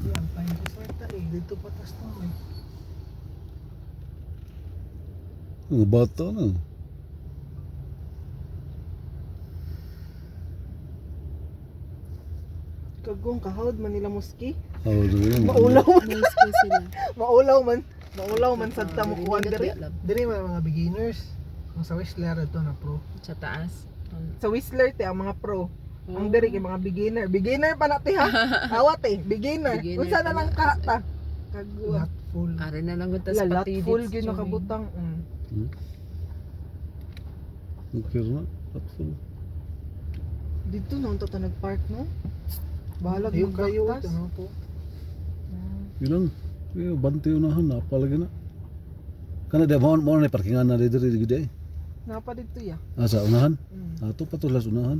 Yan, pahin sa sarta eh. Dito patas na eh. Mga bata na. Kagong kahawd man nila muski. How do you know? Maulaw man. May school sila. Maulaw man sa tamo Dili kuan na diri. tiya lang. Diri mga beginners. Ang sa Whistler ito na pro. Sa taas. Sa Whistler te ang mga pro. Ang diri kay mga beginner. Beginner pa natin ha. Awat eh, beginner. Beginner Unsa na pa lang na. ka ta. Kagwa. Not full. Ari na lang utas Lalat patidit. full gyud nakabutang. Okay na. At full. Dito na unta ta nagpark no. Bahala Ayaw gyud kayo. baktas. Ano po? Ilang? Kaya bante unahan na. Apalagi na. Kana di mo na parkingan na dito gede. Napa dito ya. Asa unahan? Mm. Ato patulas unahan.